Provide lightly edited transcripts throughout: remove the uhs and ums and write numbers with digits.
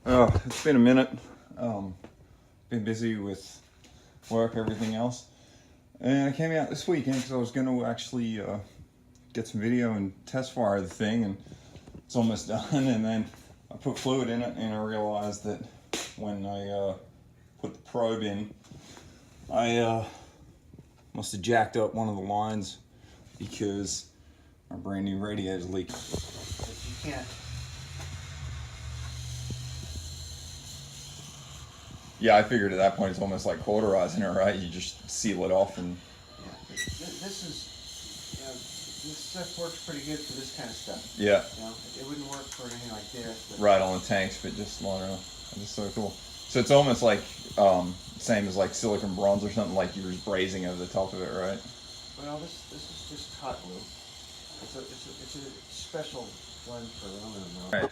Oh, it's been a minute. Been busy with work, everything else. And I came out this weekend because I was going to actually get some video and test fire the thing, and it's almost done. And then I put fluid in it, and I realized that when I put the probe in, I must have jacked up one of the lines because my brand new radiator's leaking. But you can't. Yeah, I figured at that point it's almost like cauterizing it, right? You just seal it off and... Yeah, this is, this stuff works pretty good for this kind of stuff. Yeah. It wouldn't work for anything like this. But right on the tanks, but just, I don't know, it's so cool. So it's almost like, same as like silicon bronze or something, like you were brazing over the top of it, right? Well, this is just hot glue. It's a special blend for aluminum. Right.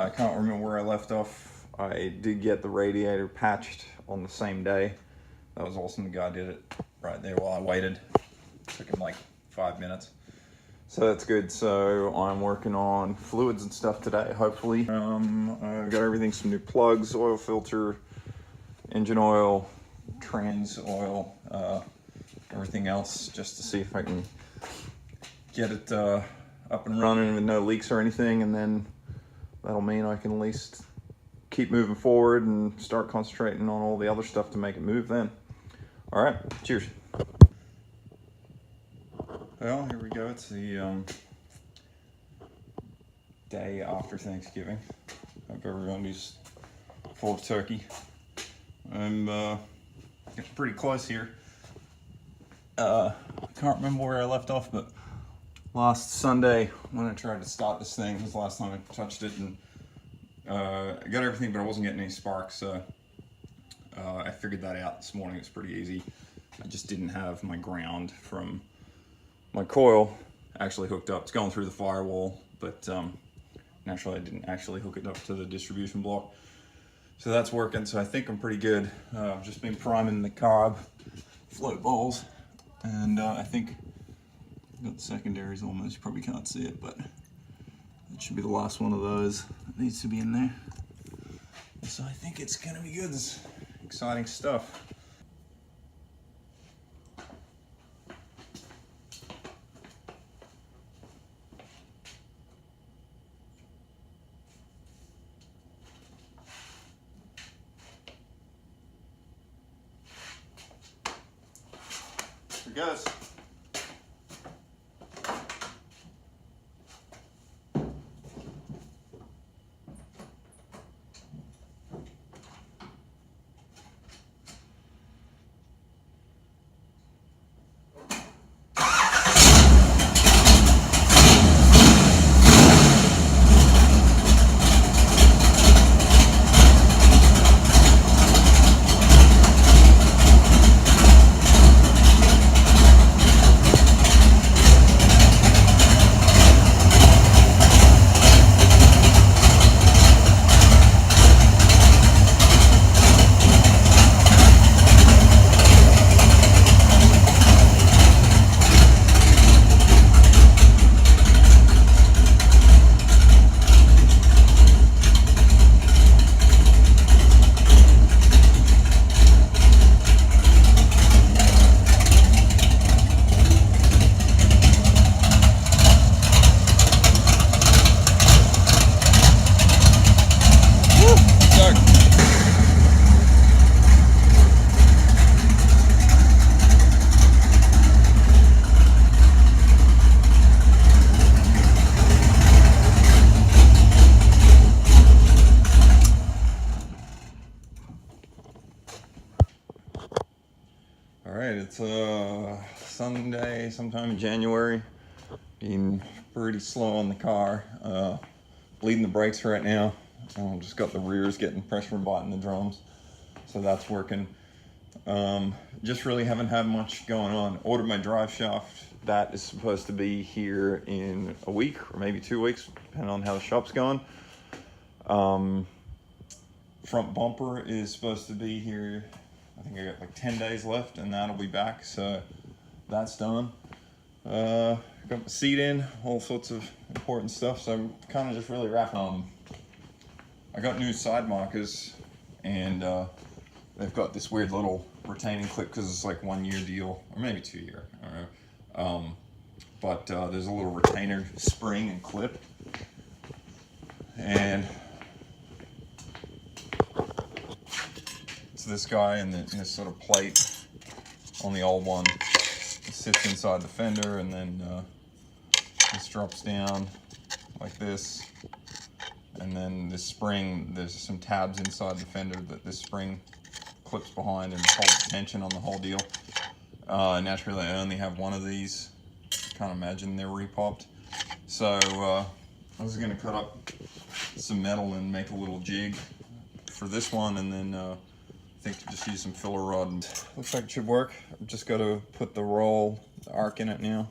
I can't remember where I left off. I did get the radiator patched on the same day. That was awesome. The guy did it right there while I waited. Took him like 5 minutes. So that's good. So I'm working on fluids and stuff today, hopefully. I've got everything, some new plugs, oil filter, engine oil, trans oil, everything else, just to see if I can get it up and running with no leaks or anything, and then that'll mean I can at least keep moving forward and start concentrating on all the other stuff to make it move then. All right, cheers. Well, here we go. It's the day after Thanksgiving. Hope everybody's full of turkey. I'm getting pretty close here. I can't remember where I left off, but last Sunday when I tried to start this thing was the last time I touched it, and I got everything, but I wasn't getting any sparks, so I figured that out this morning. It's pretty easy. I just didn't have my ground from my coil actually hooked up. It's going through the firewall, but naturally I didn't actually hook it up to the distribution block. So that's working, so I think I'm pretty good. I've just been priming the carb float balls, and I think I've got the secondaries almost. You probably can't see it, but that should be the last one of those that needs to be in there. So I think it's gonna be good. This exciting stuff. Here goes. All right, it's Sunday, sometime in January. Being pretty slow on the car. Bleeding the brakes right now. Just got the rears getting pressure and biting the drums, so that's working. Just really haven't had much going on. Ordered my drive shaft. That is supposed to be here in a week or maybe 2 weeks, depending on how the shop's going. Front bumper is supposed to be here. I think I got like 10 days left, and that'll be back, so that's done. Got my seat in, all sorts of important stuff, so I'm kind of just really wrapping. I I got new side markers, and they've got this weird little retaining clip because it's like 1 year deal, or maybe 2 year, I don't know. But there's a little retainer spring and clip, and it's this guy, and this sort of plate on the old one. It sits inside the fender, and then this drops down like this, and then this spring, there's some tabs inside the fender that this spring clips behind and holds tension on the whole deal. Naturally, I only have one of these. Can't imagine they're repopped. So I was gonna cut up some metal and make a little jig for this one, and then I think just use some filler rod. Looks like it should work. I've just got to put the arc in it now.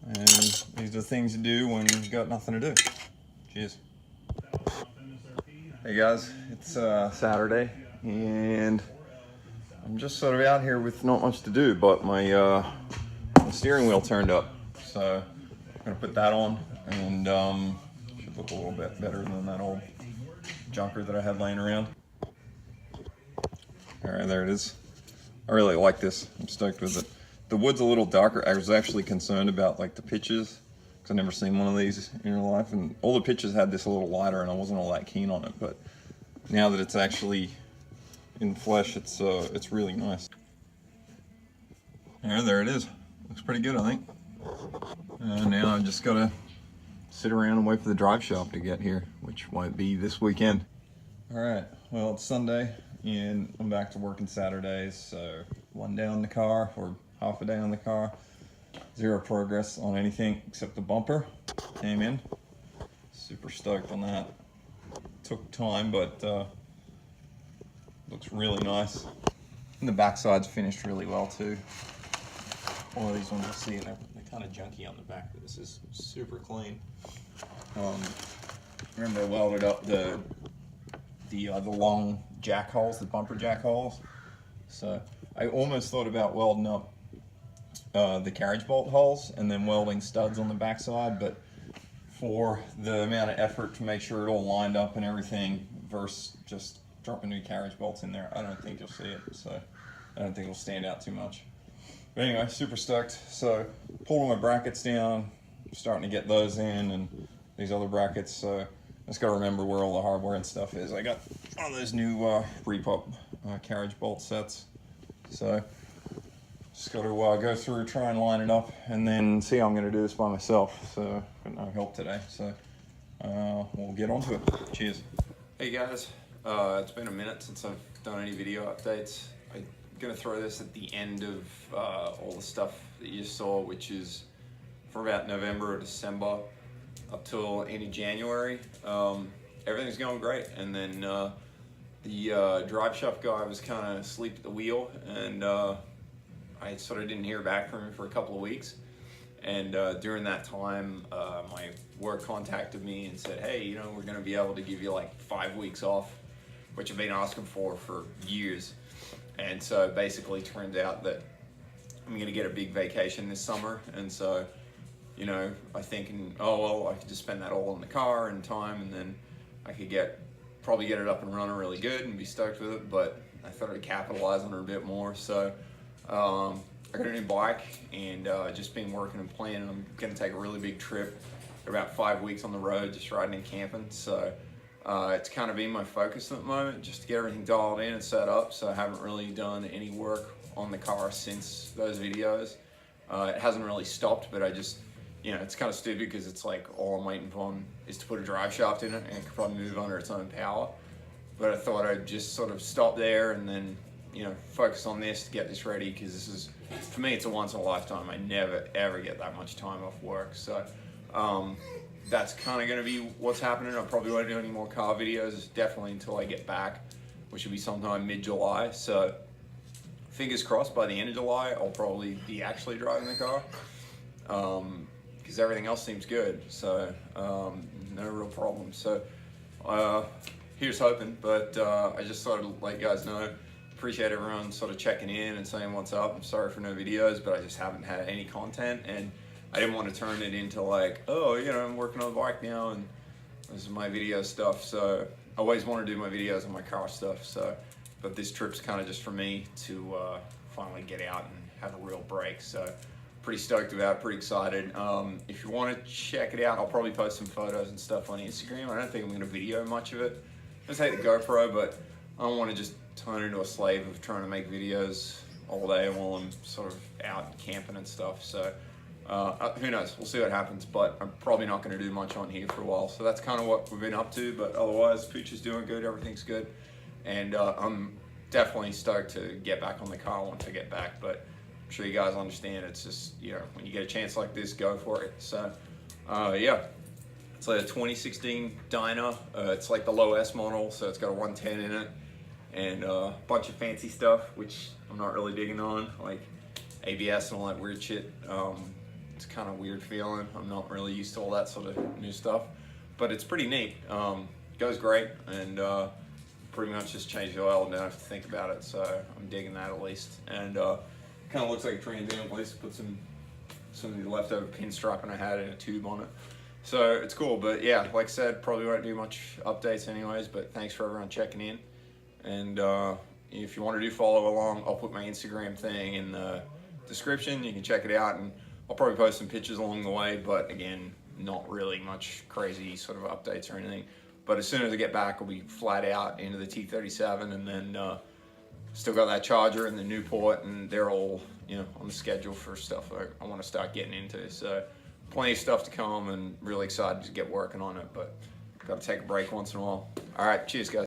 And these are the things you do when you've got nothing to do. Cheers. Hey guys, it's Saturday, and I'm just sort of out here with not much to do, but my steering wheel turned up. So I'm gonna put that on, and should look a little bit better than that old junker that I had laying around. All right, there it is. I really like this. I'm stoked with it. The wood's a little darker. I was actually concerned about like the pitches, because I've never seen one of these in real life, and all the pitches had this a little lighter, and I wasn't all that keen on it. But now that it's actually in flesh, it's really nice. Yeah, there it is. Looks pretty good, I think. And now I just gotta sit around and wait for the drive shop to get here, which might be this weekend. All right, well, it's Sunday, and I'm back to working Saturdays, so one day on the car, or half a day on the car. Zero progress on anything except the bumper came in. Super stoked on that. Took time, but looks really nice. And the backside's finished really well too. All of these ones you'll see, they're kind of junky on the back, but this is super clean. Remember I welded up the long jack holes, the bumper jack holes. So I almost thought about welding up the carriage bolt holes and then welding studs on the backside, but for the amount of effort to make sure it all lined up and everything versus just dropping new carriage bolts in there, I don't think you'll see it. So I don't think it'll stand out too much. But anyway, super stoked. So pulled all my brackets down, starting to get those in, and these other brackets. So I just gotta remember where all the hardware and stuff is. I got one of those new repop carriage bolt sets. So just gotta go through, try and line it up, and then see how I'm gonna do this by myself. So got no help today. So we'll get on to it. Cheers. Hey guys, it's been a minute since I've done any video updates. I'm gonna throw this at the end of all the stuff that you saw, which is for about November or December up till end of January. Everything's going great, and then the drive shaft guy was kind of asleep at the wheel, and I sort of didn't hear back from him for a couple of weeks. And during that time, my work contacted me and said, hey, you know, we're gonna be able to give you like 5 weeks off, which I've been asking for years. And so it basically turned out that I'm gonna get a big vacation this summer. And so, you know, I thinking, oh, well, I could just spend that all in the car and time, and then I could probably get it up and running really good and be stoked with it. But I thought I'd capitalize on it a bit more. So I got a new bike, and just been working and planning. I'm gonna take a really big trip, about 5 weeks on the road, just riding and camping. So it's kind of been my focus at the moment, just to get everything dialed in and set up. So I haven't really done any work on the car since those videos. It hasn't really stopped, but I just, you know, it's kind of stupid because it's like all I'm waiting on is to put a drive shaft in it, and it could probably move under its own power. But I thought I'd just sort of stop there and then, you know, focus on this to get this ready, because this is, for me, it's a once in a lifetime. I never ever get that much time off work. So that's kind of going to be what's happening. I probably won't do any more car videos, definitely until I get back, which will be sometime mid-July. So fingers crossed, by the end of July, I'll probably be actually driving the car, because everything else seems good. So no real problems. So here's hoping, but I just thought I'd let you guys know. Appreciate everyone sort of checking in and saying what's up. I'm sorry for no videos, but I just haven't had any content, and I didn't want to turn it into like, oh, you know, I'm working on the bike now, and This is my video stuff, so I always want to do my videos on my car stuff, so, but this trip's kind of just for me to finally get out and have a real break, so pretty stoked about it, pretty excited. If you want to check it out, I'll probably post some photos and stuff on Instagram. I don't think I'm going to video much of it. I just hate the GoPro, but I don't want to just turn into a slave of trying to make videos all day while I'm sort of out camping and stuff, so who knows, we'll see what happens, but I'm probably not going to do much on here for a while, so that's kind of what we've been up to, but otherwise Pooch is doing good, everything's good, and I'm definitely stoked to get back on the car once I get back, but I'm sure you guys understand, it's just, you know, when you get a chance like this, go for it. So yeah, it's like a 2016 Dyna, it's like the low S model, so it's got a 110 in it, and a bunch of fancy stuff, which I'm not really digging on, like ABS and all that weird shit. It's kind of weird feeling. I'm not really used to all that sort of new stuff, but it's pretty neat. Goes great, and pretty much just change the oil and don't have to think about it, so I'm digging that at least. And kind of looks like a Trans Am, at least put some of the leftover pinstriping I had in a tube on it. So it's cool, but yeah, like I said, probably won't do much updates anyways, but thanks for everyone checking in. And if you want to follow along, I'll put my Instagram thing in the description. You can check it out, and I'll probably post some pictures along the way, but again, not really much crazy sort of updates or anything. But as soon as I get back, I'll be flat out into the T37, and then still got that Charger and the Newport, and they're all, you know, on the schedule for stuff I want to start getting into. So plenty of stuff to come, and really excited to get working on it, but got to take a break once in a while. All right, cheers guys.